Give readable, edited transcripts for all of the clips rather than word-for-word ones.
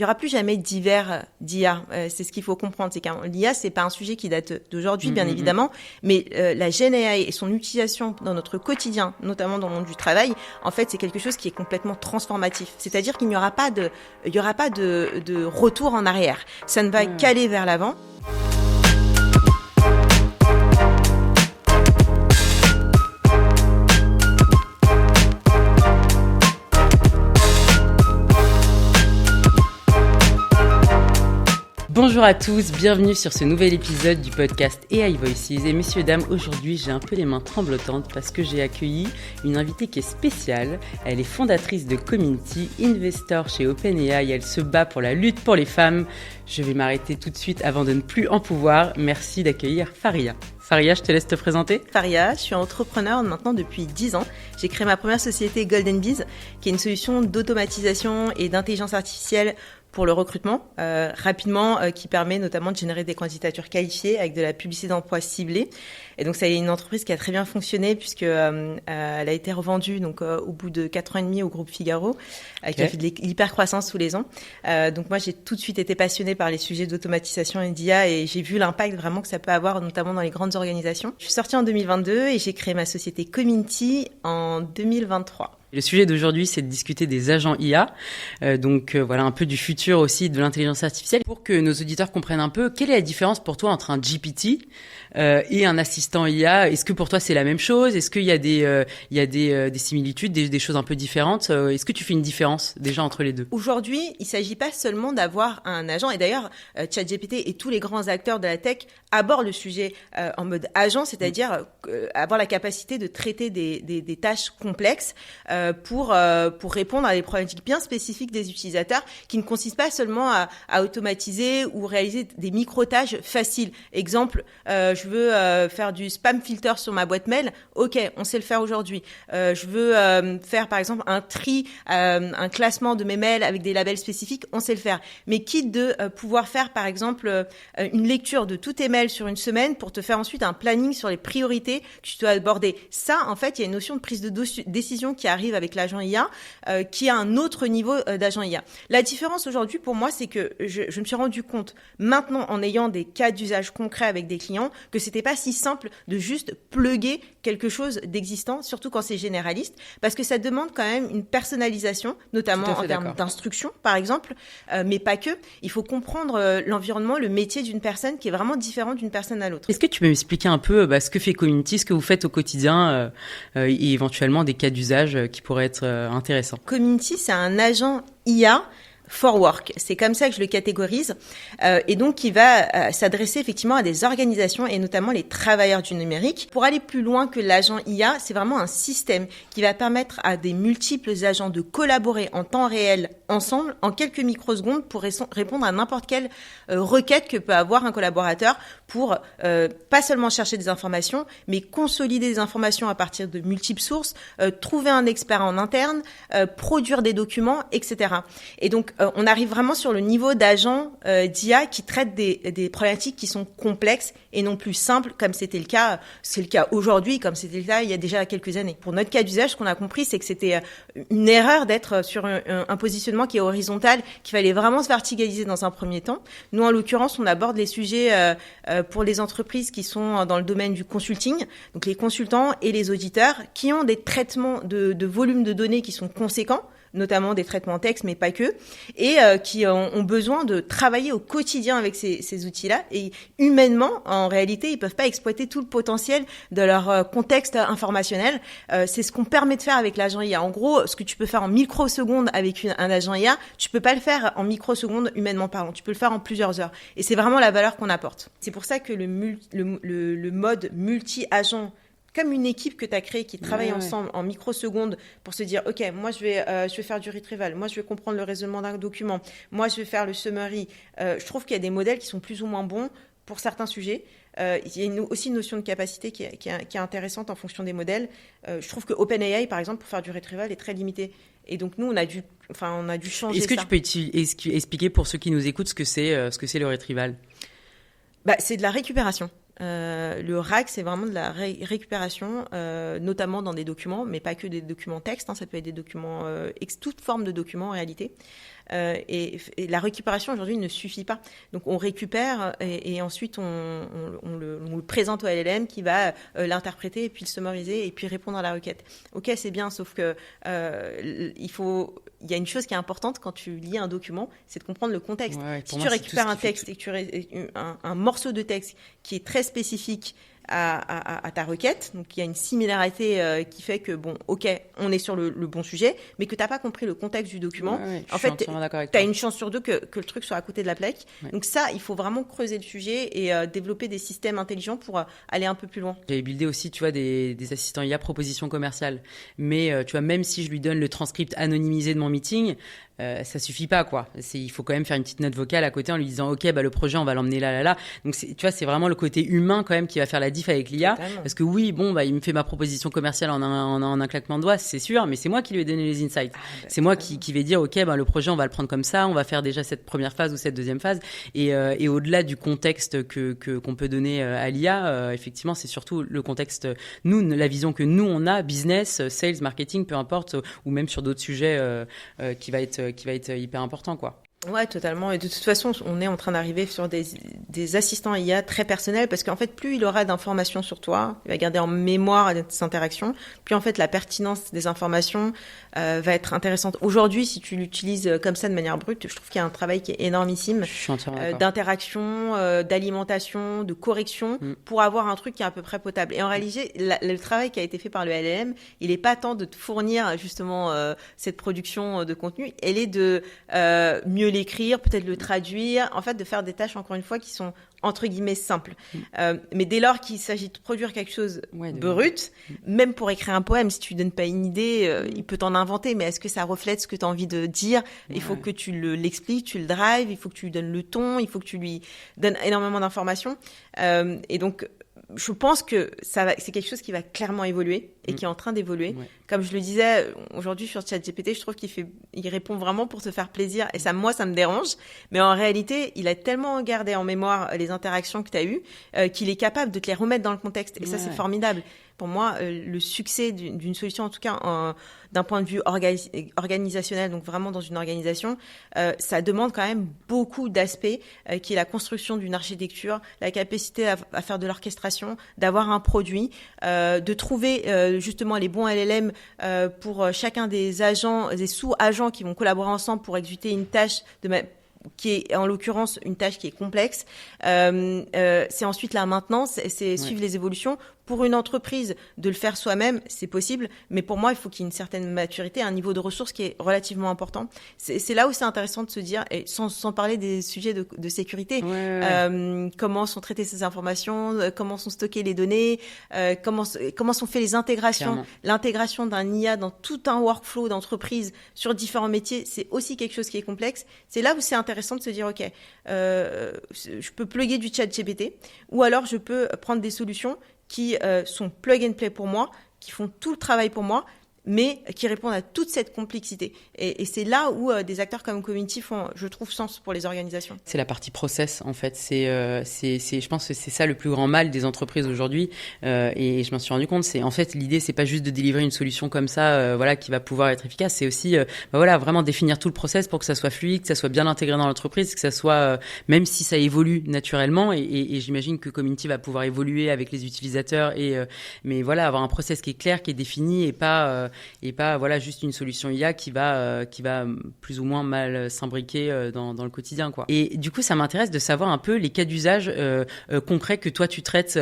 Il n'y aura plus jamais d'hiver d'IA. C'est ce qu'il faut comprendre. C'est que l'IA, c'est pas un sujet qui date d'aujourd'hui, bien évidemment, mais la Gen AI et son utilisation dans notre quotidien, notamment dans le monde du travail, en fait, c'est quelque chose qui est complètement transformatif. C'est-à-dire qu'il n'y aura pas de retour en arrière. Ça ne va qu'aller vers l'avant. Bonjour à tous, bienvenue sur ce nouvel épisode du podcast AI Voices. Et messieurs, dames, aujourd'hui j'ai un peu les mains tremblotantes parce que j'ai accueilli une invitée qui est spéciale. Elle est fondatrice de Community, investor chez OpenAI, elle se bat pour la lutte pour les femmes. Je vais m'arrêter tout de suite avant de ne plus en pouvoir. Merci d'accueillir Faria. Faria, je te laisse te présenter. Faria, je suis entrepreneur maintenant depuis 10 ans. J'ai créé ma première société Golden Bees, qui est une solution d'automatisation et d'intelligence artificielle pour le recrutement, qui permet notamment de générer des candidatures qualifiées avec de la publicité d'emploi ciblée. Et donc, c'est une entreprise qui a très bien fonctionné puisque elle a été revendue au bout de 4 ans et demi au groupe Figaro, qui a fait de l'hypercroissance tous les ans. Donc, moi, j'ai tout de suite été passionnée par les sujets d'automatisation et d'IA et j'ai vu l'impact vraiment que ça peut avoir, notamment dans les grandes organisations. Je suis sortie en 2022 et j'ai créé ma société Community en 2023. Le sujet d'aujourd'hui, c'est de discuter des agents IA, voilà un peu du futur aussi de l'intelligence artificielle. Pour que nos auditeurs comprennent un peu, quelle est la différence pour toi entre un GPT et un assistant IA? Est-ce que pour toi c'est la même chose? Est-ce qu'il y a des similitudes, des choses un peu différentes? Est-ce que tu fais une différence déjà entre les deux? Aujourd'hui, il s'agit pas seulement d'avoir un agent, et d'ailleurs ChatGPT et tous les grands acteurs de la tech abordent le sujet en mode agent, c'est-à-dire avoir la capacité de traiter des tâches complexes pour répondre à des problématiques bien spécifiques des utilisateurs, qui ne consistent pas seulement à automatiser ou réaliser des micro-tâches faciles. Exemple, je veux faire du spam filter sur ma boîte mail. Ok, on sait le faire aujourd'hui. Je veux faire par exemple un tri, un classement de mes mails avec des labels spécifiques. On sait le faire. Mais quitte de pouvoir faire par exemple une lecture de tous tes mails sur une semaine pour te faire ensuite un planning sur les priorités que tu dois aborder. Ça, en fait, il y a une notion de prise de décision qui arrive avec l'agent IA, qui a un autre niveau d'agent IA. La différence aujourd'hui pour moi, c'est que je me suis rendu compte maintenant, en ayant des cas d'usage concrets avec des clients, que c'était pas si simple de juste plugger quelque chose d'existant, surtout quand c'est généraliste, parce que ça demande quand même une personnalisation, notamment en termes d'instruction, par exemple, mais pas que. Il faut comprendre l'environnement, le métier d'une personne qui est vraiment différent d'une personne à l'autre. Est-ce que tu peux m'expliquer un peu ce que fait Community, ce que vous faites au quotidien et éventuellement des cas d'usage qui pourraient être intéressants? Community, c'est un agent IA for work, c'est comme ça que je le catégorise, et donc qui va s'adresser effectivement à des organisations et notamment les travailleurs du numérique. Pour aller plus loin que l'agent IA, c'est vraiment un système qui va permettre à des multiples agents de collaborer en temps réel ensemble en quelques microsecondes pour répondre à n'importe quelle requête que peut avoir un collaborateur pour pas seulement chercher des informations, mais consolider des informations à partir de multiples sources, trouver un expert en interne, produire des documents, etc. Et donc, on arrive vraiment sur le niveau d'agent d'IA qui traite des problématiques qui sont complexes et non plus simples, comme c'était le cas, c'est le cas aujourd'hui, comme c'était le cas il y a déjà quelques années. Pour notre cas d'usage, ce qu'on a compris, c'est que c'était une erreur d'être sur un positionnement qui est horizontal, qu'il fallait vraiment se verticaliser dans un premier temps. Nous, en l'occurrence, on aborde les sujets pour les entreprises qui sont dans le domaine du consulting, donc les consultants et les auditeurs, qui ont des traitements de volume de données qui sont conséquents, notamment des traitements texte, mais pas que, et qui ont besoin de travailler au quotidien avec ces outils-là. Et humainement, en réalité, ils peuvent pas exploiter tout le potentiel de leur contexte informationnel. C'est ce qu'on permet de faire avec l'agent IA. En gros, ce que tu peux faire en microsecondes avec un agent IA, tu peux pas le faire en microsecondes humainement parlant. Tu peux le faire en plusieurs heures. Et c'est vraiment la valeur qu'on apporte. C'est pour ça que le mode multi-agent, comme une équipe que tu as créée qui travaille ensemble en microsecondes pour se dire, OK, moi, je vais faire du retrieval. Moi, je vais comprendre le raisonnement d'un document. Moi, je vais faire le summary. Je trouve qu'il y a des modèles qui sont plus ou moins bons pour certains sujets. Il y a aussi une notion de capacité qui est intéressante en fonction des modèles. Je trouve que OpenAI, par exemple, pour faire du retrieval, est très limité. Et donc, nous, on a dû changer ça. Est-ce que tu peux expliquer pour ceux qui nous écoutent ce que c'est le retrieval? C'est de la récupération. Le RAG, c'est vraiment de la récupération, notamment dans des documents, mais pas que des documents texte, ça peut être des documents, toute forme de documents en réalité. et la récupération aujourd'hui ne suffit pas. Donc on récupère et ensuite on le présente au LLM qui va l'interpréter et puis le summariser et puis répondre à la requête. Ok, c'est bien, sauf que il y a une chose qui est importante quand tu lis un document, c'est de comprendre le contexte. Si tu récupères un texte et que tu un morceau de texte qui est très spécifique à ta requête, donc il y a une similarité qui fait que bon, ok, on est sur le bon sujet, mais que t'as pas compris le contexte du document. En fait, t'as une chance sur deux que le truc soit à côté de la plaque. Ouais. Donc ça, il faut vraiment creuser le sujet et développer des systèmes intelligents pour aller un peu plus loin. J'avais buildé aussi, tu vois, des assistants IA proposition commerciale, mais tu vois, même si je lui donne le transcript anonymisé de mon meeting, ça suffit pas, quoi. Il faut quand même faire une petite note vocale à côté en lui disant ok, le projet on va l'emmener là. Donc tu vois, c'est vraiment le côté humain quand même qui va faire la diff avec l'IA. Totalement. Parce que oui, il me fait ma proposition commerciale en un claquement de doigts, c'est sûr, mais c'est moi qui lui ai donné les insights. C'est moi qui vais dire ok, le projet on va le prendre comme ça, on va faire déjà cette première phase ou cette deuxième phase. Et au-delà du contexte qu'on peut donner à l'IA, effectivement, c'est surtout le contexte, la vision que nous on a, business, sales, marketing, peu importe, ou même sur d'autres sujets qui va être hyper important, quoi. Ouais, totalement. Et de toute façon, on est en train d'arriver sur des assistants IA très personnels parce qu'en fait, plus il aura d'informations sur toi, il va garder en mémoire des interactions, plus en fait la pertinence des informations va être intéressante. Aujourd'hui, si tu l'utilises comme ça de manière brute, je trouve qu'il y a un travail qui est énormissime d'interaction, d'alimentation, de correction pour avoir un truc qui est à peu près potable. Et en réalité, le travail qui a été fait par le LLM, il est pas tant de te fournir justement cette production de contenu, elle est de mieux l'écrire, peut-être le traduire, en fait de faire des tâches encore une fois qui sont entre guillemets simples. Mais dès lors qu'il s'agit de produire quelque chose brut, même pour écrire un poème, si tu donnes pas une idée, il peut t'en inventer, mais est-ce que ça reflète ce que tu as envie de dire ? Il faut que tu l'expliques, tu le drives, il faut que tu lui donnes le ton, il faut que tu lui donnes énormément d'informations. Et donc je pense que c'est quelque chose qui va clairement évoluer et qui est en train d'évoluer. Ouais. Comme je le disais, aujourd'hui sur ChatGPT, je trouve il répond vraiment pour se faire plaisir et ça me dérange. Mais en réalité, il a tellement gardé en mémoire les interactions que tu as eues qu'il est capable de te les remettre dans le contexte. Et ça, c'est formidable. Pour moi, le succès d'une solution, en tout cas d'un point de vue organisationnel, donc vraiment dans une organisation, ça demande quand même beaucoup d'aspects, qui est la construction d'une architecture, la capacité à faire de l'orchestration, d'avoir un produit, de trouver justement les bons LLM pour chacun des agents, des sous-agents qui vont collaborer ensemble pour exécuter une tâche qui est en l'occurrence une tâche qui est complexe. C'est ensuite la maintenance, c'est suivre les évolutions. Pour une entreprise, de le faire soi-même, c'est possible, mais pour moi, il faut qu'il y ait une certaine maturité, un niveau de ressources qui est relativement important. C'est là où c'est intéressant de se dire, et sans parler des sujets de sécurité, comment sont traitées ces informations, comment sont stockées les données, comment sont faites les intégrations. Clairement. L'intégration d'un IA dans tout un workflow d'entreprise sur différents métiers, c'est aussi quelque chose qui est complexe. C'est là où c'est intéressant de se dire, ok, je peux plugger du ChatGPT, ou alors je peux prendre des solutions qui sont plug and play pour moi, qui font tout le travail pour moi, mais qui répondent à toute cette complexité. Et c'est là où des acteurs comme Community font, je trouve, sens pour les organisations. C'est la partie process, en fait. Je pense que c'est ça le plus grand mal des entreprises aujourd'hui. Et je m'en suis rendu compte. En fait, l'idée, c'est pas juste de délivrer une solution comme ça, qui va pouvoir être efficace. C'est aussi, vraiment définir tout le process pour que ça soit fluide, que ça soit bien intégré dans l'entreprise, que ça soit, même si ça évolue naturellement. Et j'imagine que Community va pouvoir évoluer avec les utilisateurs. Mais voilà, avoir un process qui est clair, qui est défini et pas juste une solution IA qui va plus ou moins mal s'imbriquer dans le quotidien, quoi. Et du coup, ça m'intéresse de savoir un peu les cas d'usage concrets que toi tu traites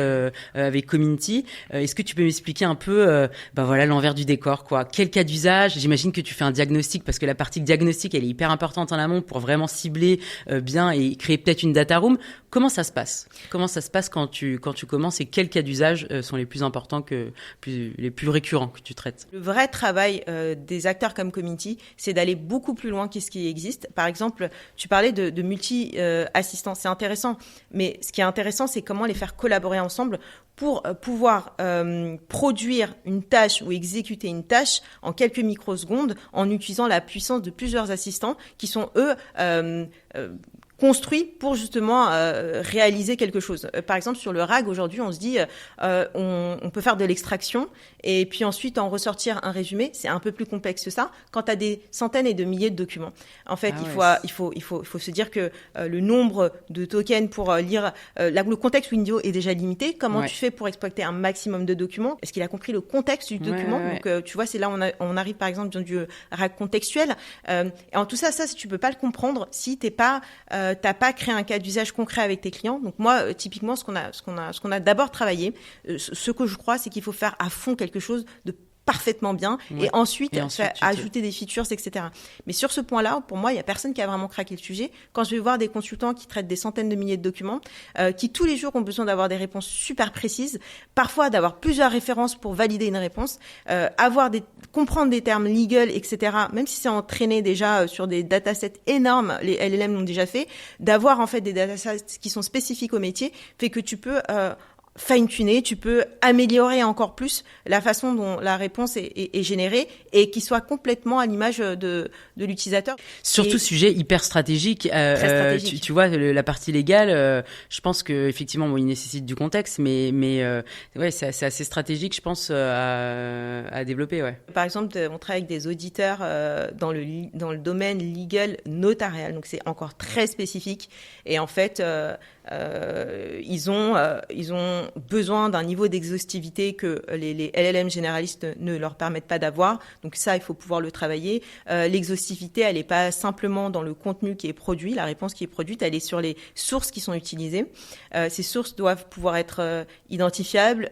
avec Community. Est-ce que tu peux m'expliquer un peu l'envers du décor, quoi? Quel cas d'usage? J'imagine que tu fais un diagnostic parce que la partie diagnostic elle est hyper importante en amont pour vraiment cibler bien et créer peut-être une data room. Comment ça se passe quand tu commences et quels cas d'usage sont les plus importants les plus récurrents que tu traites? Le vrai travail des acteurs comme Community, c'est d'aller beaucoup plus loin que ce qui existe. Par exemple, tu parlais de multi-assistants, c'est intéressant. Mais ce qui est intéressant, c'est comment les faire collaborer ensemble pour pouvoir produire une tâche ou exécuter une tâche en quelques microsecondes en utilisant la puissance de plusieurs assistants qui sont, eux, construit pour justement réaliser quelque chose. Par exemple, sur le RAG, aujourd'hui, on se dit on peut faire de l'extraction et puis ensuite en ressortir un résumé. C'est un peu plus complexe que ça. Quand tu as des centaines et de milliers de documents, en fait, il faut se dire que le nombre de tokens pour lire le contexte Windows est déjà limité. Comment tu fais pour exploiter un maximum de documents? Est-ce qu'il a compris le contexte du document? Donc, tu vois, c'est là où on arrive par exemple dans du RAG contextuel. Et en tout ça, tu peux pas le comprendre si t'as pas créé un cas d'usage concret avec tes clients. Donc moi, typiquement, ce qu'on a d'abord travaillé, ce que je crois, c'est qu'il faut faire à fond quelque chose de parfaitement bien et ensuite ajouter des features, etc. Mais sur ce point-là, pour moi, il y a personne qui a vraiment craqué le sujet. Quand je vais voir des consultants qui traitent des centaines de milliers de documents, qui tous les jours ont besoin d'avoir des réponses super précises, parfois d'avoir plusieurs références pour valider une réponse, comprendre des termes legal, etc. Même si c'est entraîné déjà sur des datasets énormes, les LLM l'ont déjà fait, d'avoir en fait des datasets qui sont spécifiques au métier, fait que tu peux fine-tuner, tu peux améliorer encore plus la façon dont la réponse est générée et qui soit complètement à l'image de l'utilisateur. Surtout sujet hyper stratégique. Très stratégique. Tu vois, la partie légale, je pense que effectivement, il nécessite du contexte, mais c'est assez stratégique, je pense, à développer. Ouais. Par exemple, on travaille avec des auditeurs dans le domaine legal notarial, donc c'est encore très spécifique. Et en fait, ils ont besoin d'un niveau d'exhaustivité que les LLM généralistes ne leur permettent pas d'avoir. Donc ça, il faut pouvoir le travailler. L'exhaustivité, elle n'est pas simplement dans le contenu qui est produit, la réponse qui est produite, elle est sur les sources qui sont utilisées. Ces sources doivent pouvoir être identifiables,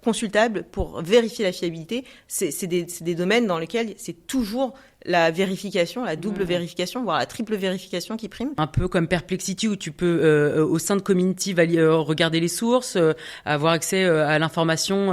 consultables pour vérifier la fiabilité. C'est des domaines dans lesquels c'est toujours la vérification, la double vérification, voire la triple vérification qui prime. Un peu comme Perplexity où tu peux, au sein de Community, regarder les sources, avoir accès à l'information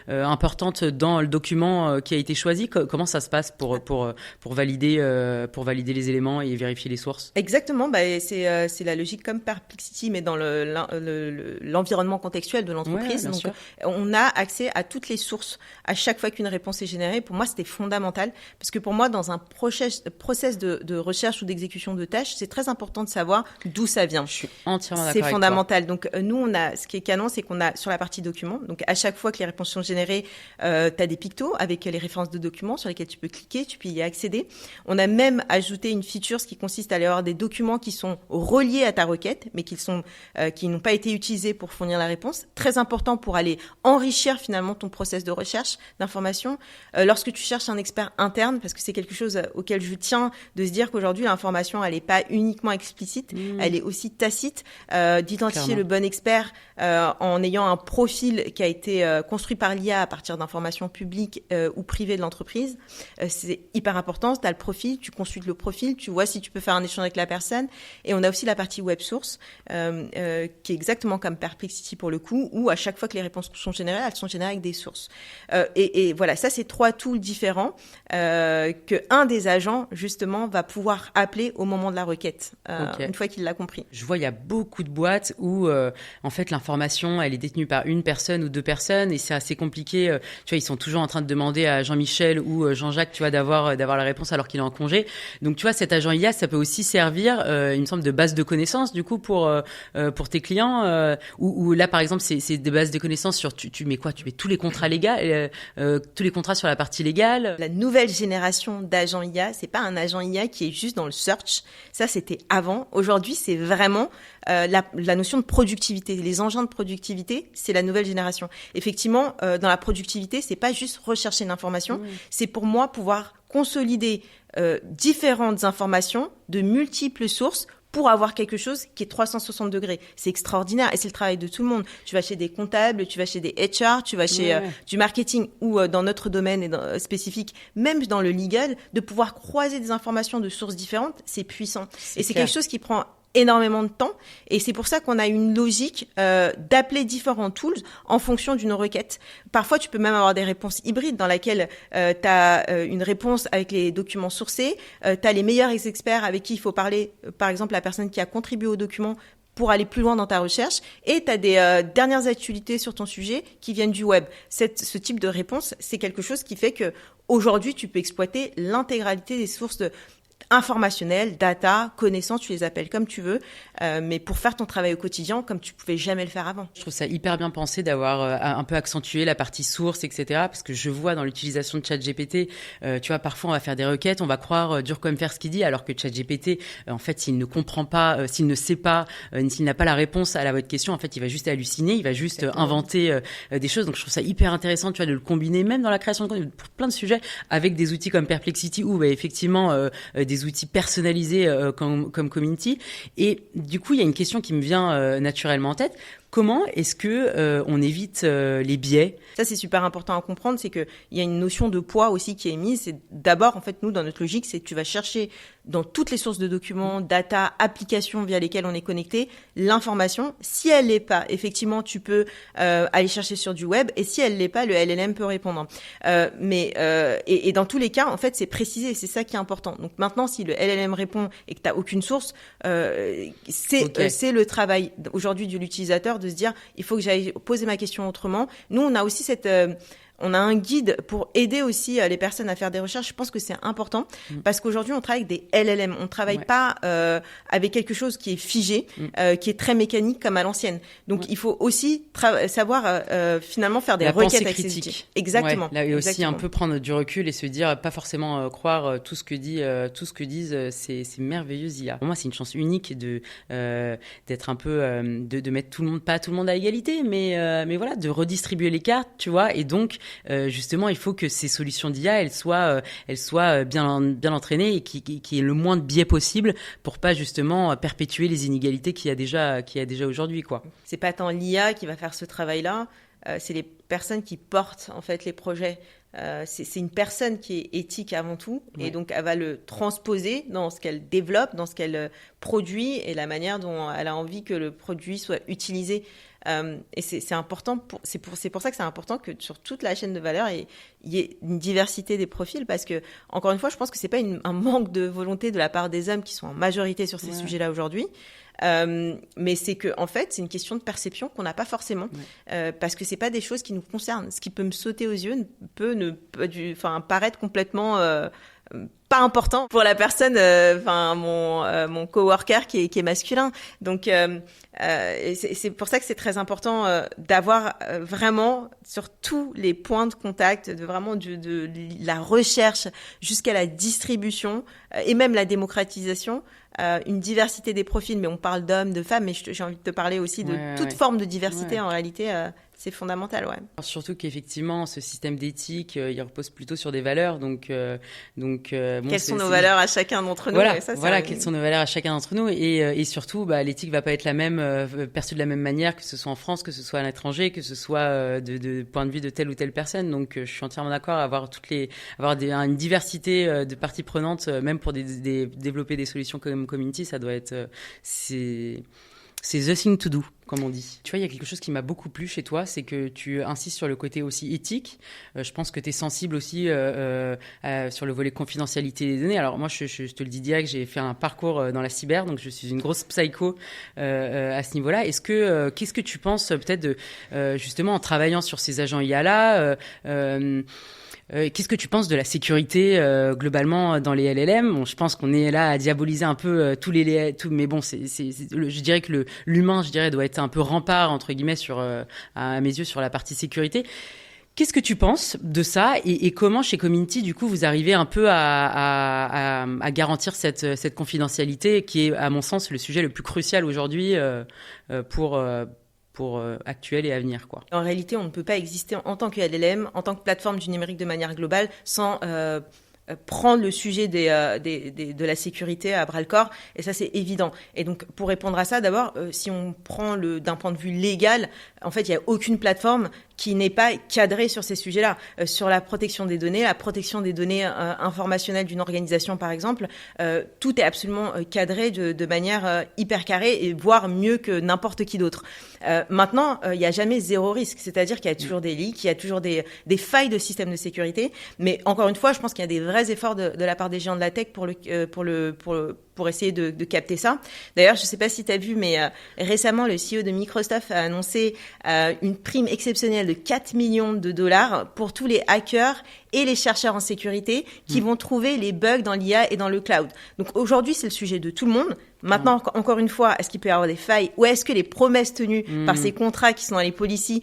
importante dans le document qui a été choisi. Comment ça se passe pour valider les éléments et vérifier les sources? Exactement, c'est la logique comme Perplexity, mais dans l'environnement contextuel de l'entreprise. Ouais, donc, sûr. On a accès à toutes les sources à chaque fois qu'une réponse est générée. Pour moi, c'était fondamental parce que pour moi, dans un process de recherche ou d'exécution de tâches, c'est très important de savoir d'où ça vient. Je suis entièrement d'accord C'est avec fondamental. Donc, nous, ce qui est canon, c'est qu'on a sur la partie documents, donc à chaque fois que les réponses sont générées, tu as des pictos avec les références de documents sur lesquels tu peux cliquer, tu peux y accéder. On a même ajouté une feature, ce qui consiste à aller avoir des documents qui sont reliés à ta requête, mais qui n'ont pas été utilisés pour fournir la réponse. Très important pour aller enrichir finalement ton process de recherche d'informations. Lorsque tu cherches un expert interne, parce que c'est quelque chose auquel je tiens, de se dire qu'aujourd'hui l'information elle est pas uniquement explicite, elle est aussi tacite, d'identifier le bon expert en ayant un profil qui a été construit par l'IA à partir d'informations publiques ou privées de l'entreprise, c'est hyper important. Tu as le profil, tu consultes le profil, tu vois si tu peux faire un échange avec la personne. Et on a aussi la partie web source qui est exactement comme Perplexity pour le coup, où à chaque fois que les réponses sont générées, elles sont générées avec des sources. Et voilà, ça c'est 3 tools différents que un des agents justement va pouvoir appeler au moment de la requête, une fois qu'il l'a compris. Je vois, il y a beaucoup de boîtes où en fait l'information elle est détenue par une personne ou 2 personnes et c'est assez compliqué. Tu vois, ils sont toujours en train de demander à Jean-Michel ou Jean-Jacques, tu vois, d'avoir la réponse alors qu'il est en congé. Donc tu vois, cet agent IA, ça peut aussi servir, il me semble, de base de connaissances du coup pour tes clients. Ou là par exemple, c'est des bases de connaissances sur tu mets quoi? Tu mets tous les contrats légaux, tous les contrats sur la partie légale. La nouvelle génération d'agents IA, c'est pas un agent IA qui est juste dans le search. Ça, c'était avant. Aujourd'hui, c'est vraiment la notion de productivité. Les engins de productivité, c'est la nouvelle génération. Effectivement, dans la productivité, c'est pas juste rechercher une information. C'est pour moi pouvoir consolider différentes informations de multiples sources pour avoir quelque chose qui est 360 degrés. C'est extraordinaire et c'est le travail de tout le monde. Tu vas chez des comptables, tu vas chez des HR, tu vas chez du marketing ou dans notre domaine spécifique, même dans le legal, de pouvoir croiser des informations de sources différentes, c'est puissant. Et c'est quelque chose qui prend énormément de temps et c'est pour ça qu'on a une logique d'appeler différents tools en fonction d'une requête. Parfois, tu peux même avoir des réponses hybrides dans laquelle tu as une réponse avec les documents sourcés, tu as les meilleurs experts avec qui il faut parler, par exemple la personne qui a contribué au document pour aller plus loin dans ta recherche et tu as des dernières actualités sur ton sujet qui viennent du web. Ce type de réponse, c'est quelque chose qui fait que aujourd'hui, tu peux exploiter l'intégralité des sources informationnelles, data, connaissances, tu les appelles comme tu veux, mais pour faire ton travail au quotidien comme tu pouvais jamais le faire avant. Je trouve ça hyper bien pensé d'avoir un peu accentué la partie source, etc. Parce que je vois dans l'utilisation de ChatGPT, tu vois, parfois on va faire des requêtes, on va croire dur comme fer ce qu'il dit, alors que ChatGPT, en fait, s'il ne comprend pas, s'il ne sait pas, s'il n'a pas la réponse à votre question, en fait, il va juste halluciner, il va juste inventer des choses. Donc je trouve ça hyper intéressant, tu vois, de le combiner même dans la création de contenu pour plein de sujets avec des outils comme Perplexity ou effectivement des outils personnalisés comme Community. Et du coup, il y a une question qui me vient naturellement en tête. Comment est-ce que on évite les biais ? Ça, c'est super important à comprendre, c'est que il y a une notion de poids aussi qui est mise. C'est d'abord, en fait, nous, dans notre logique, c'est que tu vas chercher dans toutes les sources de documents, data, applications via lesquelles on est connecté, l'information. Si elle l'est pas, effectivement, tu peux aller chercher sur du web, et si elle l'est pas, le LLM peut répondre. Et dans tous les cas, en fait, c'est précisé, c'est ça qui est important. Donc maintenant, si le LLM répond et que tu n'as aucune source, c'est le travail aujourd'hui de l'utilisateur de se dire, il faut que j'aille poser ma question autrement. Nous, on a aussi on a un guide pour aider aussi les personnes à faire des recherches. Je pense que c'est important parce qu'aujourd'hui, on travaille avec des LLM. On ne travaille pas avec quelque chose qui est figé, qui est très mécanique comme à l'ancienne. Donc, il faut aussi savoir finalement faire des requêtes avec ces outils. Exactement. Là, et aussi un peu prendre du recul et se dire, pas forcément croire tout ce que disent ces merveilleuses IA. Pour moi, c'est une chance unique d'être un peu, de mettre tout le monde, pas tout le monde à égalité, mais voilà, de redistribuer les cartes, tu vois, et donc justement, il faut que ces solutions d'IA, elles soient bien entraînées et qui ait le moins de biais possible pour pas justement perpétuer les inégalités qu'il y a déjà aujourd'hui, quoi. C'est pas tant l'IA qui va faire ce travail-là, c'est les personnes qui portent en fait les projets. C'est une personne qui est éthique avant tout, et donc elle va le transposer dans ce qu'elle développe, dans ce qu'elle produit et la manière dont elle a envie que le produit soit utilisé. Et c'est important, c'est pour ça que c'est important que sur toute la chaîne de valeur, il y ait une diversité des profils, parce que, encore une fois, je pense que c'est pas un manque de volonté de la part des hommes qui sont en majorité sur ces sujets-là aujourd'hui. Mais c'est que, en fait, c'est une question de perception qu'on n'a pas forcément, parce que c'est pas des choses qui nous concernent. Ce qui peut me sauter aux yeux peut paraître complètement pas important pour la personne, mon coworker qui est masculin. Donc c'est pour ça que c'est très important d'avoir vraiment sur tous les points de contact, de la recherche jusqu'à la distribution et même la démocratisation, une diversité des profils. Mais on parle d'hommes, de femmes, mais j'ai envie de te parler aussi de toute forme de diversité en réalité. C'est fondamental, ouais. Alors, surtout qu'effectivement, ce système d'éthique, il repose plutôt sur des valeurs. Quelles sont nos valeurs à chacun d'entre nous? Quelles sont nos valeurs à chacun d'entre nous, et surtout, l'éthique va pas être la même, perçue de la même manière, que ce soit en France, que ce soit à l'étranger, que ce soit de point de vue de telle ou telle personne. Donc, je suis entièrement d'accord. Avoir une diversité de parties prenantes, même pour développer des solutions comme Community, ça doit être, c'est the thing to do, comme on dit. Tu vois, il y a quelque chose qui m'a beaucoup plu chez toi, c'est que tu insistes sur le côté aussi éthique. Je pense que tu es sensible aussi sur le volet confidentialité des données. Alors moi, je te le dis direct, j'ai fait un parcours dans la cyber, donc je suis une grosse psycho à ce niveau-là. Qu'est-ce que tu penses peut-être de justement en travaillant sur ces agents IA-là qu'est-ce que tu penses de la sécurité globalement dans les LLM? Bon, je pense qu'on est là à diaboliser un peu mais bon, je dirais que l'humain, doit être un peu rempart entre guillemets à mes yeux sur la partie sécurité. Qu'est-ce que tu penses de ça, et comment chez Community du coup vous arrivez un peu à garantir cette confidentialité qui est à mon sens le sujet le plus crucial aujourd'hui pour actuel et à venir, quoi. En réalité, on ne peut pas exister en tant que LLM, en tant que plateforme du numérique de manière globale, sans prendre le sujet de la sécurité à bras-le-corps, et ça c'est évident. Et donc pour répondre à ça, d'abord, si on prend d'un point de vue légal, en fait il n'y a aucune plateforme qui n'est pas cadrée sur ces sujets-là. Sur la protection des données informationnelles d'une organisation par exemple, tout est absolument cadré de manière hyper carrée, et voire mieux que n'importe qui d'autre. Maintenant, il n'y a jamais zéro risque, c'est-à-dire qu'il y a toujours des leaks, il y a toujours des failles de système de sécurité, mais encore une fois, je pense qu'il y a des vrais efforts de la part des géants de la tech pour essayer de capter ça. D'ailleurs, je ne sais pas si tu as vu, mais récemment, le CEO de Microsoft a annoncé une prime exceptionnelle de 4 millions de dollars pour tous les hackers et les chercheurs en sécurité qui vont trouver les bugs dans l'IA et dans le cloud. Donc aujourd'hui, c'est le sujet de tout le monde. Maintenant, encore une fois, est-ce qu'il peut y avoir des failles ou est-ce que les promesses tenues par ces contrats qui sont dans les policies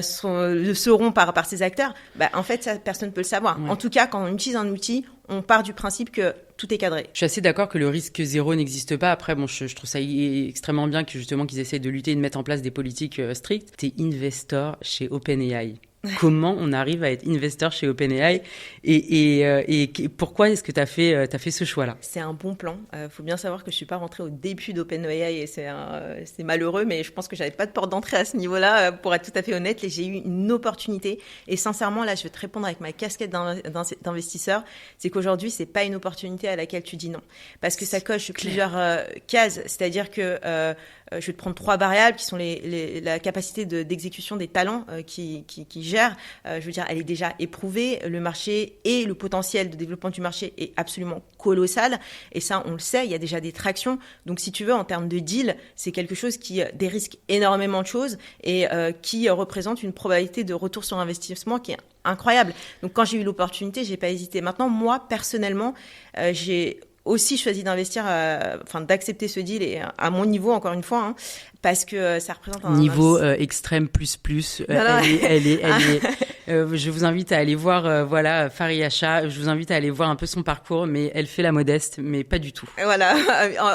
seront par ces acteurs? En fait, ça, personne ne peut le savoir. En tout cas, quand on utilise un outil, on part du principe que tout est cadré. Je suis assez d'accord que le risque zéro n'existe pas. Après, je trouve ça extrêmement bien qu'ils essayent de lutter et de mettre en place des politiques strictes. T'es investor chez OpenAI. Comment on arrive à être investor chez OpenAI et pourquoi est-ce que t'as fait ce choix-là? C'est un bon plan. Faut bien savoir que je suis pas rentrée au début d'OpenAI et c'est malheureux, mais je pense que j'avais pas de porte d'entrée à ce niveau-là. Pour être tout à fait honnête, et j'ai eu une opportunité. Et sincèrement, là, je vais te répondre avec ma casquette d'investisseur. C'est qu'aujourd'hui, c'est pas une opportunité à laquelle tu dis non, parce que ça coche plusieurs cases. C'est-à-dire que je vais te prendre 3 variables qui sont la capacité d'exécution des talents qui gère. Je veux dire, elle est déjà éprouvée. Le marché et le potentiel de développement du marché est absolument colossal. Et ça, on le sait, il y a déjà des tractions. Donc, si tu veux, en termes de deal, c'est quelque chose qui dérisque énormément de choses et qui représente une probabilité de retour sur investissement qui est incroyable. Donc, quand j'ai eu l'opportunité, j'ai pas hésité. Maintenant, moi, personnellement, j'ai aussi choisi d'investir, d'accepter ce deal et à mon niveau, encore une fois, parce que ça représente un niveau extrême plus. Elle est je vous invite à aller voir Fariha. Je vous invite à aller voir un peu son parcours, mais elle fait la modeste, mais pas du tout. Voilà.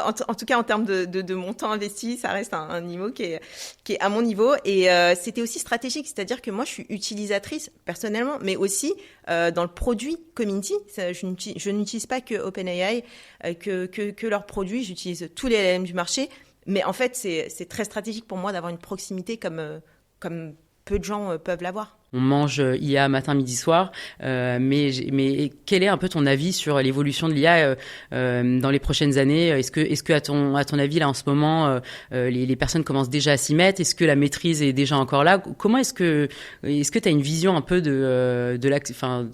En tout cas, en termes de montant investi, ça reste un niveau qui est à mon niveau. Et c'était aussi stratégique, c'est-à-dire que moi, je suis utilisatrice personnellement, mais aussi dans le produit Community. Je n'utilise pas que OpenAI, que leurs produits. J'utilise tous les LLM du marché. Mais en fait, c'est très stratégique pour moi d'avoir une proximité comme peu de gens peuvent l'avoir. On mange IA matin, midi, soir, mais quel est un peu ton avis sur l'évolution de l'IA dans les prochaines années? Est-ce que à ton avis là en ce moment les personnes commencent déjà à s'y mettre? Est-ce que la maîtrise est déjà encore là? Comment est-ce que tu as une vision un peu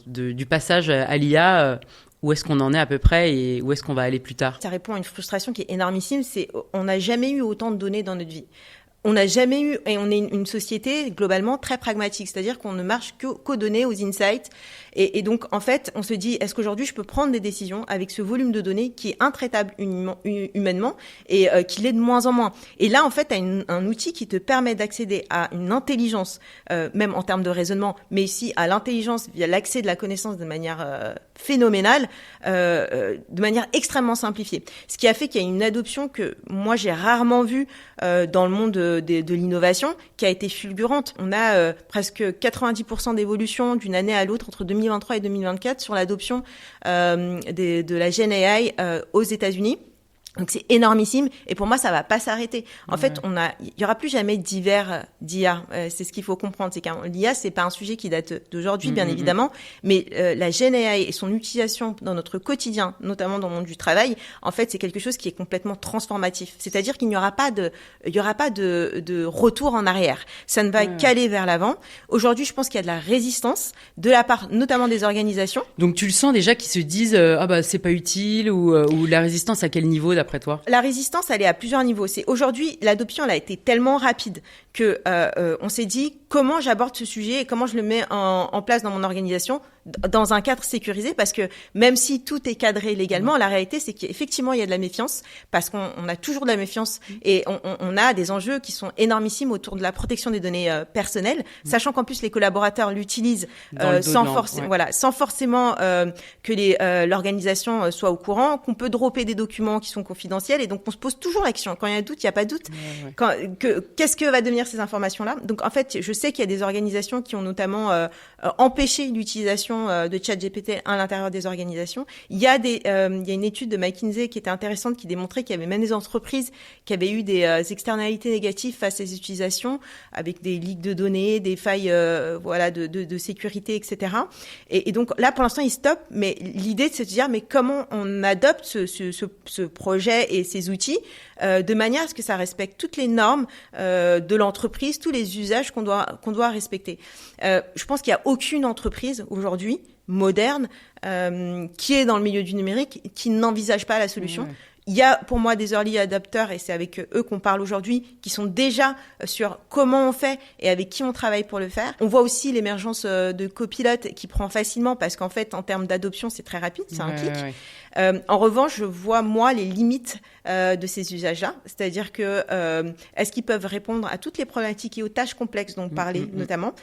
du passage à l'IA? Où est-ce qu'on en est à peu près et où est-ce qu'on va aller plus tard? Ça répond à une frustration qui est énormissime, c'est on n'a jamais eu autant de données dans notre vie. On n'a jamais eu, et on est une société globalement très pragmatique, c'est-à-dire qu'on ne marche qu'aux données, aux insights. Et donc, en fait, on se dit, est-ce qu'aujourd'hui, je peux prendre des décisions avec ce volume de données qui est intraitable humainement et qui l'est de moins en moins. Et là, en fait, tu as un outil qui te permet d'accéder à une intelligence, même en termes de raisonnement, mais ici à l'intelligence via l'accès de la connaissance de manière phénoménale, de manière extrêmement simplifiée. Ce qui a fait qu'il y a une adoption que moi, j'ai rarement vue dans le monde de l'innovation, qui a été fulgurante. On a presque 90% d'évolution d'une année à l'autre entre 2023 et 2024 sur l'adoption de la Gen AI aux États-Unis. Donc c'est énormissime et pour moi ça va pas s'arrêter. En fait, il y aura plus jamais d'hiver d'IA. C'est ce qu'il faut comprendre, c'est que l'IA c'est pas un sujet qui date d'aujourd'hui bien évidemment, mais la Gen AI et son utilisation dans notre quotidien, notamment dans le monde du travail, en fait c'est quelque chose qui est complètement transformatif. C'est-à-dire qu'il n'y aura pas de retour en arrière. Ça ne va qu'aller vers l'avant. Aujourd'hui, je pense qu'il y a de la résistance de la part notamment des organisations. Donc tu le sens déjà qu'ils se disent c'est pas utile ou la résistance à quel niveau d'après toi? La résistance, elle est à plusieurs niveaux. C'est aujourd'hui, l'adoption, elle a été tellement rapide que on s'est dit comment j'aborde ce sujet et comment je le mets en place dans mon organisation dans un cadre sécurisé, parce que même si tout est cadré légalement, la réalité c'est qu'effectivement il y a de la méfiance, parce qu'on a toujours de la méfiance et on a des enjeux qui sont énormissimes autour de la protection des données personnelles, sachant qu'en plus les collaborateurs l'utilisent sans forcément que l'organisation soit au courant, qu'on peut dropper des documents qui sont confidentiels, et donc on se pose toujours la question, quand il y a doute, il n'y a pas de doute. Qu'est-ce que va devenir ces informations-là? Donc en fait, je sais qu'il y a des organisations qui ont notamment empêché l'utilisation de ChatGPT à l'intérieur des organisations. Il y a une étude de McKinsey qui était intéressante, qui démontrait qu'il y avait même des entreprises qui avaient eu des externalités négatives face à ces utilisations, avec des leaks de données, des failles de sécurité, etc. Et donc là, pour l'instant, ils stoppent, mais l'idée de se dire, mais comment on adopte ce projet et ces outils de manière à ce que ça respecte toutes les normes de l'entreprise, tous les usages qu'on doit respecter. Je pense qu'il n'y a aucune entreprise aujourd'hui moderne qui est dans le milieu du numérique qui n'envisage pas la solution. Il y a pour moi des early adopters, et c'est avec eux qu'on parle aujourd'hui, qui sont déjà sur comment on fait et avec qui on travaille pour le faire. On voit aussi l'émergence de copilotes qui prend facilement, parce qu'en fait, en termes d'adoption, c'est très rapide, c'est un clic. En revanche, je vois, moi, les limites de ces usages-là. C'est-à-dire que est-ce qu'ils peuvent répondre à toutes les problématiques et aux tâches complexes dont on parlait notamment.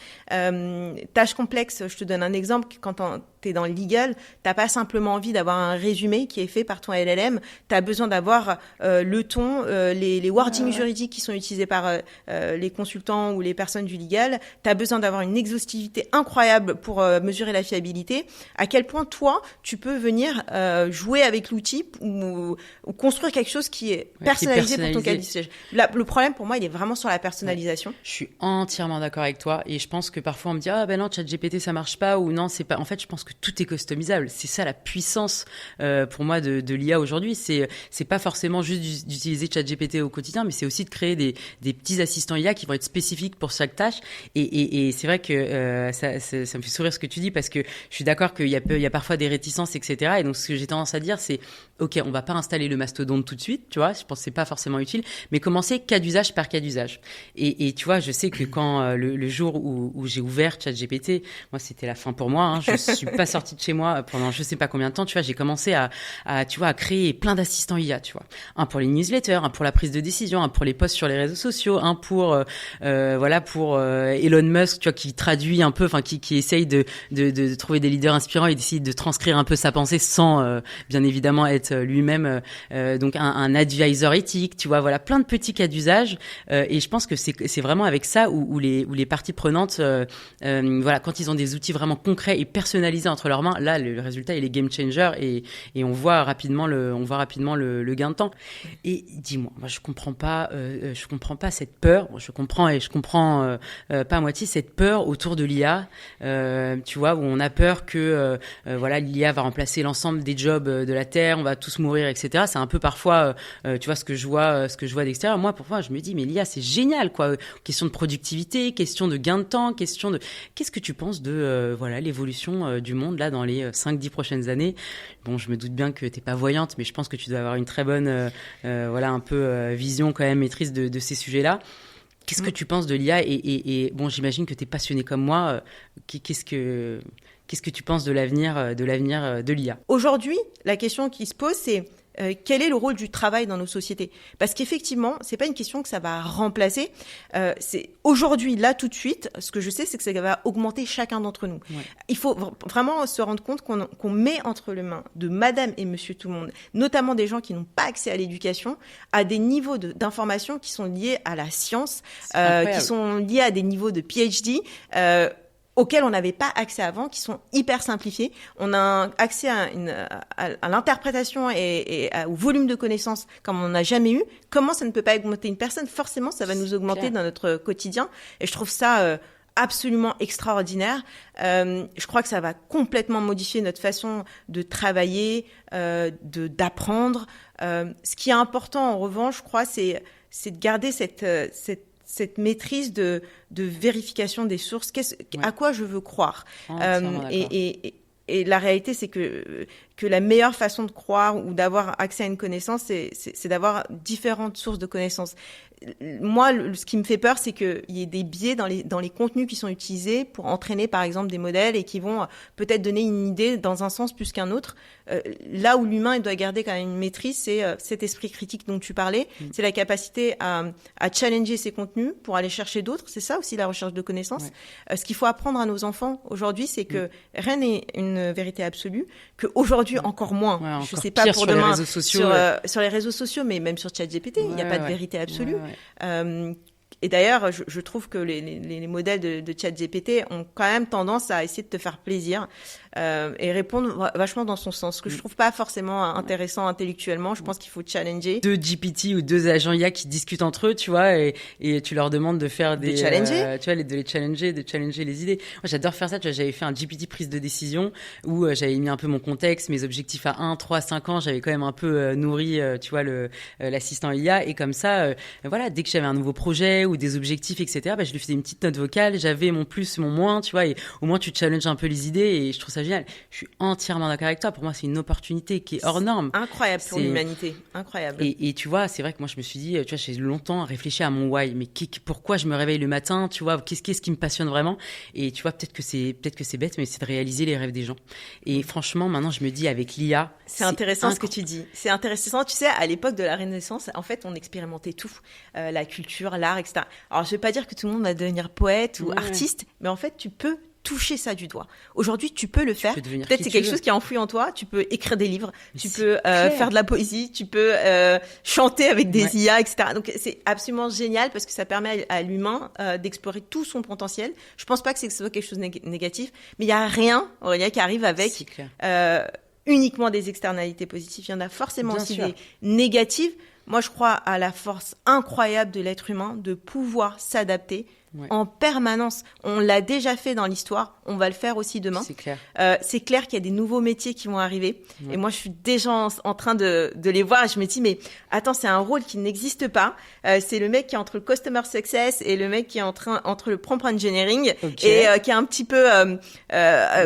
Tâches complexes, je te donne un exemple. Quand tu es dans le legal, t'as pas simplement envie d'avoir un résumé qui est fait par ton LLM. Tu as besoin d'avoir le ton, les wordings juridiques qui sont utilisés par les consultants ou les personnes du legal. Tu as besoin d'avoir une exhaustivité incroyable pour mesurer la fiabilité. À quel point, toi, tu peux venir jouer avec l'outil ou construire quelque chose qui est personnalisé pour ton cas d'usage. Le problème, pour moi, il est vraiment sur la personnalisation. Je suis entièrement d'accord avec toi, et je pense que parfois on me dit ah ben non, ChatGPT ça marche pas, ou non c'est pas. En fait, je pense que tout est customisable. C'est ça la puissance pour moi de l'IA aujourd'hui. C'est pas forcément juste d'utiliser ChatGPT au quotidien, mais c'est aussi de créer des petits assistants IA qui vont être spécifiques pour chaque tâche. Et c'est vrai que ça me fait sourire ce que tu dis, parce que je suis d'accord qu'il y a parfois des réticences, etc. Et donc ce que j'ai tendance à dire, c'est ok, on va pas installer le mastodonte tout de suite, tu vois. Je pense que c'est pas forcément utile, mais commencer cas d'usage par cas d'usage. Et tu vois, je sais que quand le jour où j'ai ouvert ChatGPT, moi c'était la fin pour moi. Hein, je suis pas sortie de chez moi pendant je sais pas combien de temps. Tu vois, j'ai commencé à créer plein d'assistants IA. Tu vois, un pour les newsletters, un pour la prise de décision, un pour les posts sur les réseaux sociaux, un pour Elon Musk, tu vois, qui traduit un peu, enfin qui essaye de trouver des leaders inspirants et d'essayer de transcrire un peu sa pensée sans bien évidemment être lui-même donc un advisor éthique, tu vois, voilà, plein de petits cas d'usage, et je pense que c'est vraiment avec ça où les parties prenantes voilà, quand ils ont des outils vraiment concrets et personnalisés entre leurs mains, là le résultat il est game changer, et on voit rapidement le gain de temps. Et dis-moi, moi je comprends pas cette peur. Bon, je comprends pas à moitié cette peur autour de l'IA, tu vois, où on a peur que voilà, l'IA va remplacer l'ensemble des jobs de la Terre, on va tous mourir, etc. C'est un peu parfois, tu vois, ce que je vois d'extérieur. Moi, parfois, je me dis, mais l'IA, c'est génial, quoi. Question de productivité, question de gain de temps, Qu'est-ce que tu penses de voilà, l'évolution du monde, là, dans les 5-10 prochaines années? Bon, je me doute bien que t'es pas voyante, mais je pense que tu dois avoir une très bonne, voilà, un peu vision, quand même, maîtrise de ces sujets-là. Qu'est-ce que tu penses de l'IA? Et bon, j'imagine que t'es passionné comme moi. Qu'est-ce que tu penses de l'avenir de l'IA? Aujourd'hui, la question qui se pose, c'est quel est le rôle du travail dans nos sociétés? Parce qu'effectivement, c'est pas une question que ça va remplacer. C'est aujourd'hui, là, tout de suite, ce que je sais, c'est que ça va augmenter chacun d'entre nous. Ouais. Il faut vraiment se rendre compte qu'on met entre les mains de madame et monsieur tout le monde, notamment des gens qui n'ont pas accès à l'éducation, à des niveaux d'information qui sont liés à la science, qui sont liés à des niveaux de PhD, auxquels on n'avait pas accès avant, qui sont hyper simplifiés. On a accès à l'interprétation et au volume de connaissances comme on n'a jamais eu. Comment ça ne peut pas augmenter une personne? Forcément, ça va nous augmenter dans notre quotidien. Et je trouve ça absolument extraordinaire. Je crois que ça va complètement modifier notre façon de travailler, d'apprendre. Ce qui est important, en revanche, je crois, c'est de garder cette maîtrise de vérification des sources. À quoi je veux croire? Et la réalité, c'est que la meilleure façon de croire ou d'avoir accès à une connaissance, c'est d'avoir différentes sources de connaissances. Moi, ce qui me fait peur, c'est qu'il y ait des biais dans les contenus qui sont utilisés pour entraîner, par exemple, des modèles et qui vont peut-être donner une idée dans un sens plus qu'un autre. Là où l'humain il doit garder quand même une maîtrise, c'est cet esprit critique dont tu parlais. C'est la capacité à challenger ces contenus pour aller chercher d'autres. C'est ça aussi la recherche de connaissances. Ouais. Ce qu'il faut apprendre à nos enfants aujourd'hui, c'est que rien n'est une vérité absolue, qu'aujourd'hui encore moins. Ouais, je sais pas pour demain sur les réseaux sociaux, mais même sur ChatGPT, il n'y a pas de vérité absolue. Et d'ailleurs, je trouve que les modèles de ChatGPT ont quand même tendance à essayer de te faire plaisir et répondre vachement dans son sens, ce que je trouve pas forcément intéressant intellectuellement. Je pense qu'il faut challenger. 2 GPT ou 2 agents IA qui discutent entre eux, tu vois, et tu leur demandes de faire des... De challenger. Tu vois, de challenger les idées. Moi, j'adore faire ça. Tu vois, j'avais fait un GPT prise de décision où j'avais mis un peu mon contexte, mes objectifs à 1, 3, 5 ans. J'avais quand même un peu nourri, tu vois, l'assistant IA. Et comme ça, voilà, dès que j'avais un nouveau projet projet ou des objectifs, etc., je lui faisais une petite note vocale, j'avais mon plus, mon moins, tu vois, et au moins tu challenges un peu les idées et je trouve ça génial. Je suis entièrement d'accord avec toi. Pour moi, c'est une opportunité qui est hors norme. Incroyable pour l'humanité. Incroyable. Et tu vois, c'est vrai que moi, je me suis dit, tu vois, j'ai longtemps réfléchi à mon why. Mais pourquoi je me réveille le matin, tu vois, qu'est-ce qui me passionne vraiment? Et tu vois, peut-être que c'est bête, mais c'est de réaliser les rêves des gens. Et franchement, maintenant, je me dis avec l'IA. C'est intéressant ce que tu dis. C'est intéressant. Tu sais, à l'époque de la Renaissance, en fait, on expérimentait tout. La culture, l'art, etc. Alors, je vais pas dire que tout le monde va devenir poète ou artiste, mais en fait, tu peux toucher ça du doigt. Aujourd'hui, tu peux le faire. Peut-être c'est quelque chose qui est enfoui en toi. Tu peux écrire des livres, tu peux faire de la poésie, tu peux chanter avec des IA, etc. Donc, c'est absolument génial parce que ça permet à l'humain d'explorer tout son potentiel. Je pense pas que ce soit quelque chose de négatif, mais il y a rien, Aurélia, qui arrive avec uniquement des externalités positives. Il y en a forcément aussi des négatives. Moi, je crois à la force incroyable de l'être humain de pouvoir s'adapter en permanence. On l'a déjà fait dans l'histoire, on va le faire aussi demain. C'est clair. C'est clair qu'il y a des nouveaux métiers qui vont arriver. Et moi, je suis déjà en train de les voir. Et je me dis, mais attends, c'est un rôle qui n'existe pas. C'est le mec qui est entre le customer success et le mec qui est entre le prompt engineering et qui est un petit peu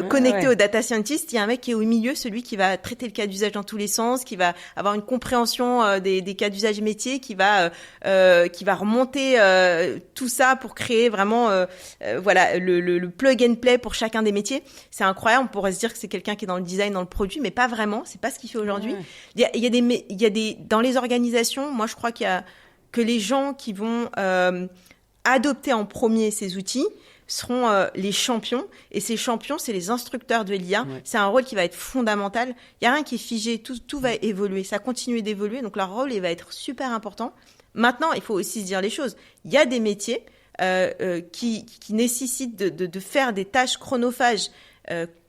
connecté au data scientist. Il y a un mec qui est au milieu, celui qui va traiter le cas d'usage dans tous les sens, qui va avoir une compréhension des cas d'usage métiers, qui va remonter tout ça pour créer vraiment le plug and play pour chacun des métiers. C'est incroyable. On pourrait se dire que c'est quelqu'un qui est dans le design, dans le produit, mais pas vraiment. C'est pas ce qu'il fait aujourd'hui. Il y a des dans les organisations. Moi, je crois que les gens qui vont adopter en premier ces outils seront les champions. Et ces champions, c'est les instructeurs de l'IA. C'est un rôle qui va être fondamental. Il y a rien qui est figé. Tout va évoluer. Ça continue d'évoluer. Donc leur rôle, il va être super important. Maintenant, il faut aussi se dire les choses. Il y a des métiers qui nécessitent de faire des tâches chronophages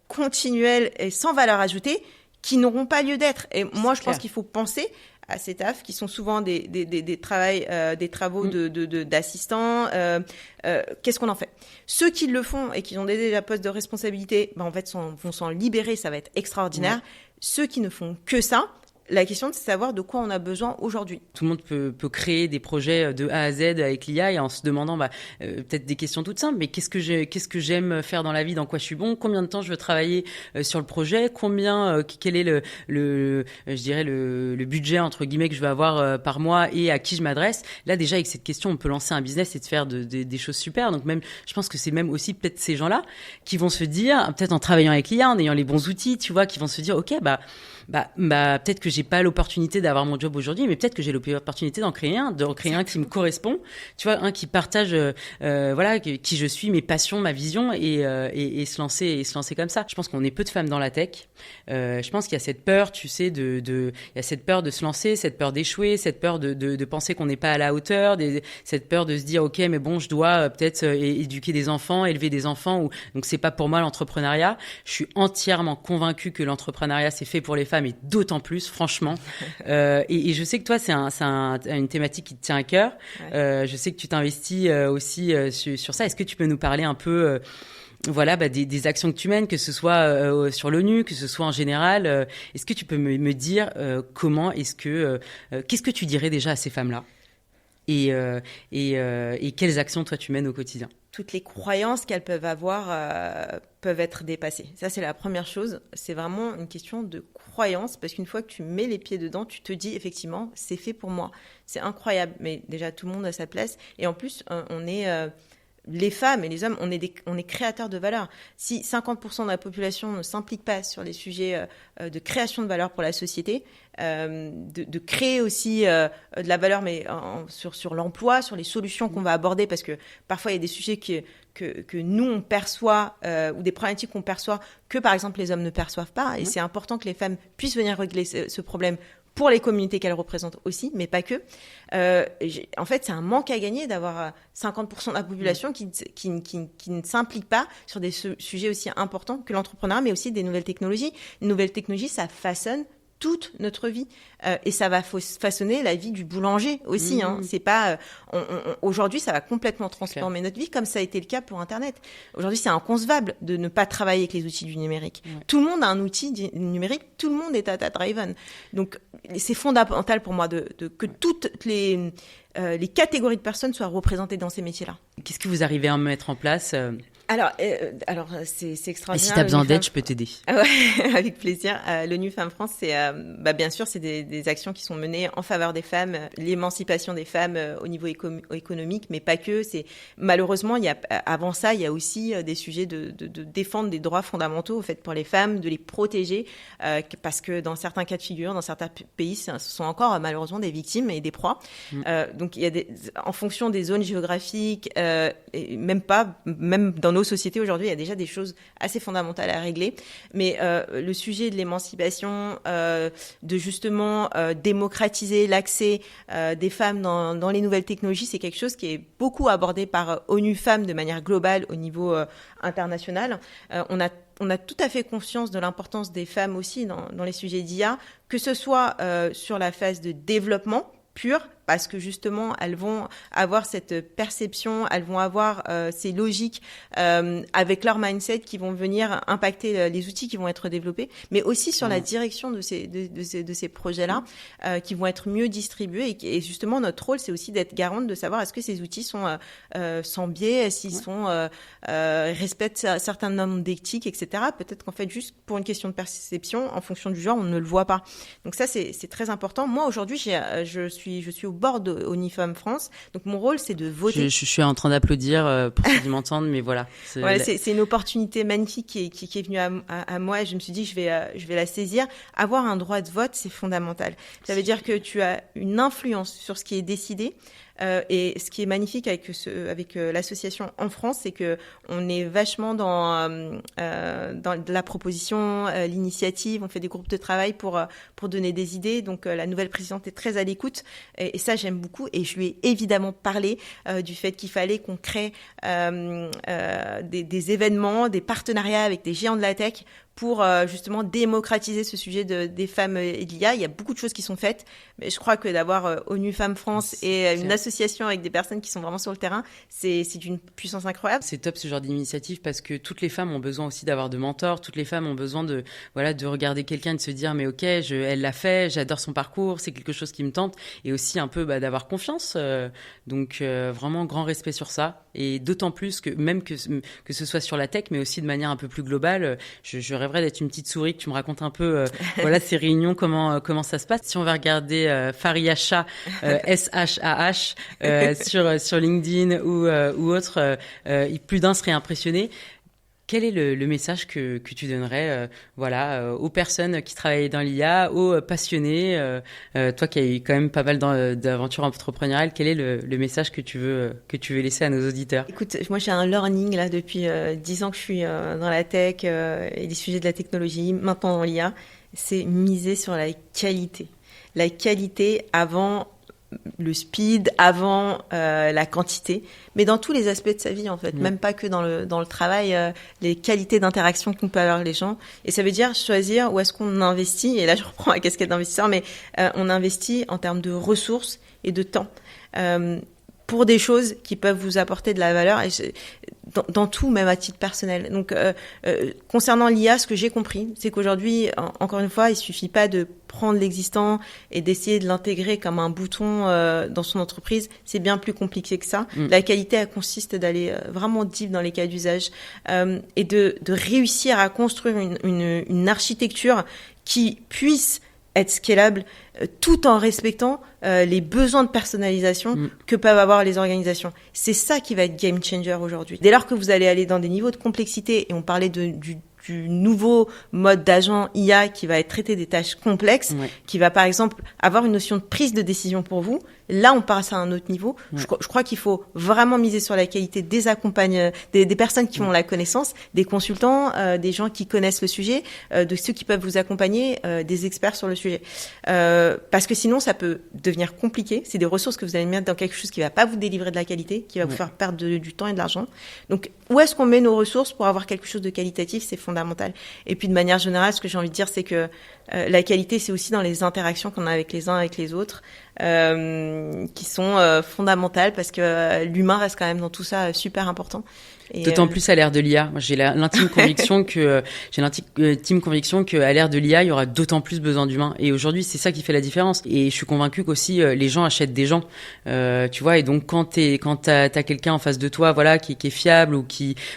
continuelles et sans valeur ajoutée qui n'auront pas lieu d'être. Et moi, je pense qu'il faut penser à ces tafs qui sont souvent des travaux d'assistants. Qu'est-ce qu'on en fait? Ceux qui le font et qui ont déjà poste de responsabilité, en fait, vont s'en libérer. Ça va être extraordinaire. Ceux qui ne font que ça, la question, c'est de savoir de quoi on a besoin aujourd'hui. Tout le monde peut créer des projets de A à Z avec l'IA et en se demandant peut-être des questions toutes simples, mais qu'est-ce que j'aime faire dans la vie, dans quoi je suis bon, combien de temps je veux travailler sur le projet, quel est le budget entre guillemets que je vais avoir par mois et à qui je m'adresse. Là déjà avec cette question, on peut lancer un business et de faire des choses super. Donc même, je pense que c'est même aussi peut-être ces gens-là qui vont se dire, peut-être en travaillant avec l'IA, en ayant les bons outils, tu vois, qui vont se dire, ok, peut-être que j'ai pas l'opportunité d'avoir mon job aujourd'hui, mais peut-être que j'ai l'opportunité d'en créer un qui me correspond, tu vois, un qui partage, qui je suis, mes passions, ma vision et se lancer comme ça. Je pense qu'on est peu de femmes dans la tech. Je pense qu'il y a cette peur, tu sais, il y a cette peur de se lancer, cette peur d'échouer, cette peur de penser qu'on n'est pas à la hauteur, cette peur de se dire, ok, mais bon, je dois peut-être éduquer des enfants, élever des enfants, donc c'est pas pour moi l'entrepreneuriat. Je suis entièrement convaincue que l'entrepreneuriat c'est fait pour les femmes et d'autant plus, franchement. Et je sais que toi, c'est une thématique qui te tient à cœur. Je sais que tu t'investis aussi sur ça. Est-ce que tu peux nous parler un peu des actions que tu mènes, que ce soit sur l'ONU, que ce soit en général. Est-ce que tu peux me dire qu'est-ce que tu dirais déjà à ces femmes-là et quelles actions toi tu mènes au quotidien? Toutes les croyances qu'elles peuvent avoir peuvent être dépassées. Ça, c'est la première chose. C'est vraiment une question de croyance, parce qu'une fois que tu mets les pieds dedans, tu te dis effectivement, c'est fait pour moi. C'est incroyable, mais déjà tout le monde a sa place. Et en plus, on est les femmes et les hommes, on est créateurs de valeur. Si 50% de la population ne s'implique pas sur les sujets de création de valeur pour la société, de créer aussi de la valeur, mais sur l'emploi, sur les solutions qu'on va aborder, parce que parfois il y a des sujets que nous on perçoit ou des problématiques qu'on perçoit que par exemple les hommes ne perçoivent pas, et c'est important que les femmes puissent venir régler ce problème pour les communautés qu'elles représentent aussi, mais pas que. En fait, c'est un manque à gagner d'avoir 50% de la population qui ne s'implique pas sur des sujets aussi importants que l'entrepreneuriat, mais aussi des nouvelles technologies. Les nouvelles technologies, ça façonne toute notre vie et ça va façonner la vie du boulanger aussi. C'est pas aujourd'hui ça va complètement transformer notre vie comme ça a été le cas pour Internet. Aujourd'hui c'est inconcevable de ne pas travailler avec les outils du numérique. Tout le monde a un outil numérique, tout le monde est data driven. Donc c'est fondamental pour moi que toutes les catégories de personnes soient représentées dans ces métiers-là. Qu'est-ce que vous arrivez à mettre en place Alors c'est extraordinaire. Et si tu as besoin d'aide, je peux t'aider. Ouais, avec plaisir. l'ONU Femmes France, c'est bien sûr, c'est des actions qui sont menées en faveur des femmes, l'émancipation des femmes au niveau économique, mais pas que. C'est malheureusement, avant ça, il y a aussi des sujets de défendre des droits fondamentaux, au fait, pour les femmes, de les protéger, parce que dans certains cas de figure, dans certains pays, ce sont encore malheureusement des victimes et des proies. Donc il y a en fonction des zones géographiques, et même dans nos sociétés aujourd'hui, il y a déjà des choses assez fondamentales à régler. Mais le sujet de l'émancipation, de justement démocratiser l'accès des femmes dans les nouvelles technologies, c'est quelque chose qui est beaucoup abordé par ONU Femmes de manière globale au niveau international. On a tout à fait conscience de l'importance des femmes aussi dans les sujets d'IA, que ce soit sur la phase de développement pur, parce que justement, elles vont avoir cette perception, elles vont avoir ces logiques avec leur mindset qui vont venir impacter les outils qui vont être développés, mais aussi sur la direction de ces projets-là qui vont être mieux distribués. Et justement, notre rôle, c'est aussi d'être garante de savoir est-ce que ces outils sont sans biais, s'ils respectent un certain nombre d'éthiques, etc. Peut-être qu'en fait, juste pour une question de perception, en fonction du genre, on ne le voit pas. Donc ça, c'est très important. Moi, aujourd'hui, je suis au bord de ONU Femmes France. Donc, mon rôle, c'est de voter. Je suis en train d'applaudir pour ceux qui m'entendent, mais voilà. C'est une opportunité magnifique qui est venue à moi et je me suis dit, je vais la saisir. Avoir un droit de vote, c'est fondamental. Ça veut dire que tu as une influence sur ce qui est décidé. Et ce qui est magnifique avec l'association en France, c'est que on est vachement dans de la proposition, l'initiative. On fait des groupes de travail pour donner des idées. Donc la nouvelle présidente est très à l'écoute et ça j'aime beaucoup. Et je lui ai évidemment parlé du fait qu'il fallait qu'on crée des événements, des partenariats avec des géants de la tech pour justement démocratiser ce sujet des femmes et de l'IA. Il y a beaucoup de choses qui sont faites, mais je crois que d'avoir ONU Femmes France et une association avec des personnes qui sont vraiment sur le terrain, c'est d'une puissance incroyable. C'est top ce genre d'initiative parce que toutes les femmes ont besoin aussi d'avoir de mentors, toutes les femmes ont besoin de regarder quelqu'un et de se dire mais ok, elle l'a fait, j'adore son parcours, c'est quelque chose qui me tente et aussi un peu d'avoir confiance. Donc vraiment grand respect sur ça et d'autant plus que même que ce soit sur la tech mais aussi de manière un peu plus globale, je rêverais d'être une petite souris, que tu me racontes un peu ces réunions, comment ça se passe. Si on va regarder Faria Shah, SHAH, sur LinkedIn ou autre, plus d'un serait impressionné. Quel est le message que tu donnerais aux personnes qui travaillent dans l'IA, aux passionnés, toi qui as eu quand même pas mal d'aventures entrepreneuriales, quel est le message que tu veux laisser à nos auditeurs? Écoute, moi j'ai un learning là depuis 10 ans que je suis dans la tech et les sujets de la technologie, maintenant dans l'IA, c'est miser sur la qualité. La qualité avant le speed, avant la quantité, mais dans tous les aspects de sa vie en fait, même pas que dans le travail, les qualités d'interaction qu'on peut avoir avec les gens. Et ça veut dire choisir où est-ce qu'on investit, et là je reprends la casquette d'investisseur, mais on investit en termes de ressources et de temps. Pour des choses qui peuvent vous apporter de la valeur et dans tout, même à titre personnel. Donc, concernant l'IA, ce que j'ai compris, c'est qu'aujourd'hui, encore une fois, il suffit pas de prendre l'existant et d'essayer de l'intégrer comme un bouton dans son entreprise. C'est bien plus compliqué que ça. La qualité, elle consiste d'aller vraiment deep dans les cas d'usage et de réussir à construire une architecture qui puisse être scalable tout en respectant les besoins de personnalisation que peuvent avoir les organisations. C'est ça qui va être game changer aujourd'hui. Dès lors que vous allez aller dans des niveaux de complexité, et on parlait du nouveau mode d'agent IA qui va être traité des tâches complexes, qui va par exemple avoir une notion de prise de décision pour vous, là, on passe à un autre niveau. Ouais. Je crois qu'il faut vraiment miser sur la qualité des des personnes qui ont la connaissance, des consultants, des gens qui connaissent le sujet, de ceux qui peuvent vous accompagner, des experts sur le sujet. Parce que sinon, ça peut devenir compliqué. C'est des ressources que vous allez mettre dans quelque chose qui va pas vous délivrer de la qualité, qui va vous faire perdre du temps et de l'argent. Donc, où est-ce qu'on met nos ressources pour avoir quelque chose de qualitatif? C'est fondamental. Et puis, de manière générale, ce que j'ai envie de dire, c'est que la qualité, c'est aussi dans les interactions qu'on a avec les uns, avec les autres, qui sont fondamentales parce que l'humain reste quand même dans tout ça super important. Et d'autant plus à l'ère de l'IA. Moi, j'ai l'intime conviction que à l'ère de l'IA, il y aura d'autant plus besoin d'humains. Et aujourd'hui, c'est ça qui fait la différence. Et je suis convaincue qu'aussi les gens achètent des gens. Tu vois. Et donc quand t'as quelqu'un en face de toi, voilà, qui est fiable ou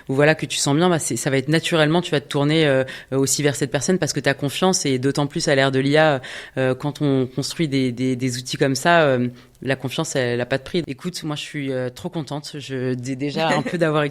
voilà que tu sens bien, bah ça va être naturellement, tu vas te tourner aussi vers cette personne parce que t'as confiance. Et d'autant plus à l'ère de l'IA, quand on construit des outils comme ça. La confiance, elle n'a pas de prix. Écoute, moi, je suis trop contente. Déjà un peu d'avoir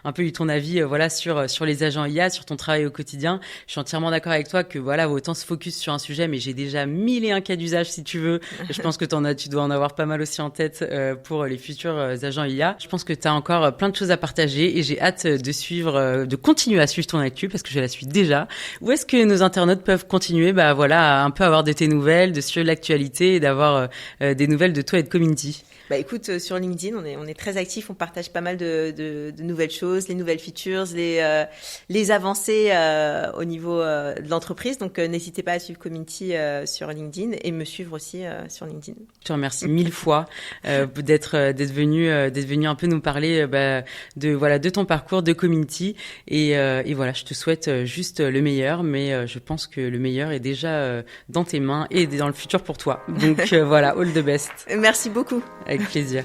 un peu eu ton avis, voilà, sur les agents IA, sur ton travail au quotidien. Je suis entièrement d'accord avec toi que voilà, autant se focus sur un sujet, mais j'ai déjà 1001 cas d'usage si tu veux. Je pense que tu dois en avoir pas mal aussi en tête pour les futurs agents IA. Je pense que tu as encore plein de choses à partager et j'ai hâte de continuer à suivre ton actu parce que je la suis déjà. Où est-ce que nos internautes peuvent continuer, bah voilà, à un peu avoir de tes nouvelles, de suivre l'actualité et d'avoir des nouvelles de toi et de Community? Bah écoute, sur LinkedIn, on est très actifs, on partage pas mal de nouvelles choses, les nouvelles features, les avancées au niveau de l'entreprise. Donc n'hésitez pas à suivre Community sur LinkedIn et me suivre aussi sur LinkedIn. Je te remercie 1000 fois d'être venu un peu nous parler de ton parcours de Community et voilà, je te souhaite juste le meilleur, mais je pense que le meilleur est déjà dans tes mains et dans le futur pour toi. Donc voilà, all the best. Merci beaucoup. Avec plaisir.